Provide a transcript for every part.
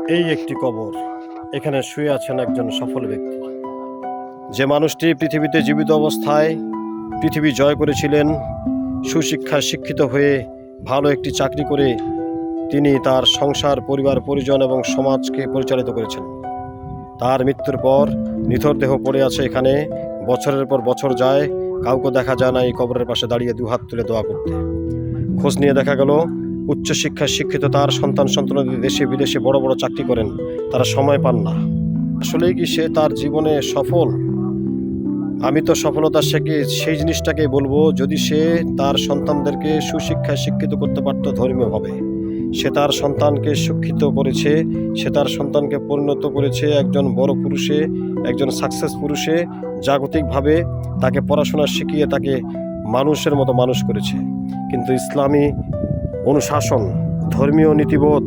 এই একটি কবর। এখানে শুয়ে আছেন একজন সফল ব্যক্তি, যে মানুষটি পৃথিবীতে জীবিত অবস্থায় পৃথিবী জয় করেছিলেন। সুশিক্ষায় শিক্ষিত হয়ে ভালো একটি চাকরি করে তিনি তার সংসার, পরিবার, পরিজন এবং সমাজকে পরিচালিত করেছেন। তার মৃত্যুর পর নিথর দেহ পড়ে আছে এখানে। বছরের পর বছর যায়, কাউকে দেখা যায় না এই কবরের পাশে দাঁড়িয়ে দুহাত তুলে দোয়া করতে। খোঁজ নিয়ে দেখা গেল উচ্চশিক্ষায় শিক্ষিত তার সন্তানদের দেশে বিদেশে বড় বড় চাকরি করেন, তারা সময় পান না। আসলেই কি সে তার জীবনে সফল? আমি তো সফলতা সেই জিনিসটাকে বলবো, যদি সে তার সন্তানদেরকে সুশিক্ষায় শিক্ষিত করতে পারত ধর্মীয়ভাবে। সে তার সন্তানকে শিক্ষিত করেছে, সে তার সন্তানকে পরিণত করেছে একজন বড় পুরুষে, একজন সাকসেস পুরুষে। জাগতিকভাবে তাকে পড়াশোনা শিখিয়ে তাকে মানুষের মতো মানুষ করেছে। কিন্তু ইসলামী অনুশাসন, ধর্মীয় নীতিবোধ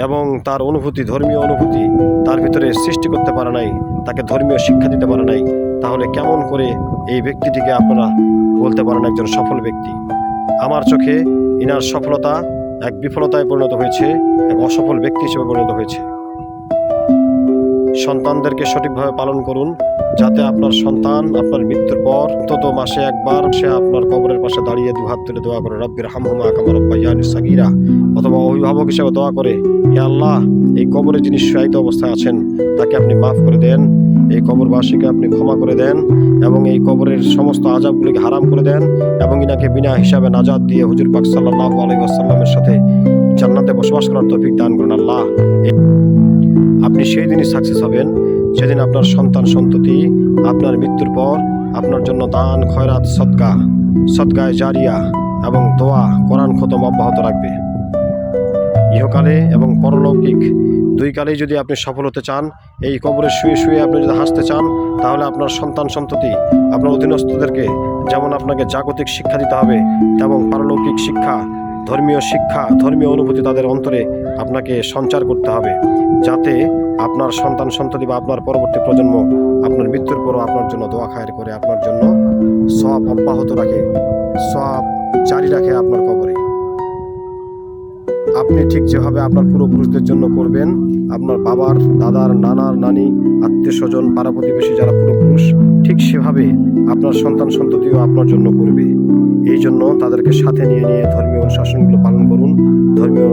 এবং তার অনুভূতি, ধর্মীয় অনুভূতি তার ভিতরে সৃষ্টি করতে পারে নাই, তাকে ধর্মীয় শিক্ষা দিতে পারে নাই। তাহলে কেমন করে এই ব্যক্তিটিকে আপনারা বলতে পারেন একজন সফল ব্যক্তি? আমার চোখে ইনার সফলতা এক বিফলতায় পরিণত হয়েছে, এক অসফল ব্যক্তি হিসেবে পরিণত হয়েছে। সন্তানদেরকে সঠিকভাবে পালন করুন, যাতে আপনার সন্তান আপনার মৃত্যুর পর অন্তত মাসে একবার সে আপনার কবরের পাশে দাঁড়িয়ে দুহাত তুলে দোয়া করে, রব্বির হামহুমা কামা রাব্বায়ানি সাগীরা। অথবা অভিভাবক হিসেবে দোয়া করে, হে আল্লাহ, এই কবরে যিনি শায়িত অবস্থায় আছেন তাকে আপনি মাফ করে দেন, এই কবরবাসীকে আপনি ক্ষমা করে দেন এবং এই কবরের সমস্ত আযাবগুলিকে হারাম করে দেন এবং ইনাকে বিনা হিসাবে নাজাত দিয়ে হুজুর পাক সাল্লাল্লাহু আলাইহি ওয়াসাল্লামের সাথে জান্নাতে বসবাস করার তৌফিক দান করুন আল্লাহ। আপনি সেই দিনই সাকসেস হবেন যেদিন আপনার সন্তান সন্ততি আপনার মৃত্যুর পর আপনার জন্য দান, খয়রাত, সদকায়ে জারিয়া এবং দোয়া, কোরআন খতম অব্যাহত রাখবে। ইহকালে এবং পরলৌকিক দুই কালেই যদি আপনি সফল হতে চান, এই কবরে শুয়ে শুয়ে আপনি যদি হাসতে চান, তাহলে আপনার সন্তান সন্ততি, আপনার অধীনস্থদেরকে যেমন আপনাকে জাগতিক শিক্ষা দিতে হবে, তেমন পারলৌকিক শিক্ষা, ধর্মীয় অনুভূতি তাদের অন্তরে আপনাকে সঞ্চার করতে হবে, যাতে আপনার সন্তান সন্ততি বা আপনার পরবর্তী প্রজন্ম আপনার মৃত্যুর পরও আপনার জন্য দোয়া খায়ের করে, আপনার জন্য সওয়াব অব্যাহত রাখে, সওয়াব জারি রাখে আপনার কবরে। আপনি ঠিক যেভাবে আপনার পূর্বপুরুষদের জন্য করবেন, আপনার বাবার, দাদার, নানার, নানি, আত্মীয় স্বজন, পাড়া প্রতিবেশী যারা পূর্বপুরুষ, ঠিক সেভাবে আপনার সন্তান সন্ততিও আপনার জন্য করবে। এই জন্য তাদেরকে সাথে নিয়ে ধর্মীয় অনুশাসনগুলো পালন করুন, ধর্মীয়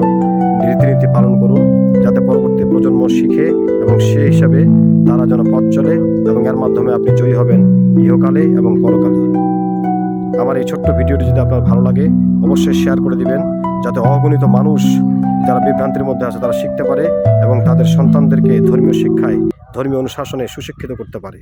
রীতিনীতি পালন করুন, যাতে পরবর্তী প্রজন্ম শিখে এবং সেই হিসাবে তারা যেন পথ চলে এবং এর মাধ্যমে আপনি জয়ী হবেন ইহকালে এবং পরকালে। আমার এই ছোট্ট ভিডিওটি যদি আপনার ভালো লাগে, অবশ্যই শেয়ার করে দিবেন, যাতে অগণিত মানুষ যারা বিভ্রান্তির মধ্যে আছে তারা শিখতে পারে এবং তাদের সন্তানদেরকে ধর্মীয় শিক্ষায়, ধর্মীয় অনুশাসনে সুশিক্ষিত করতে পারে।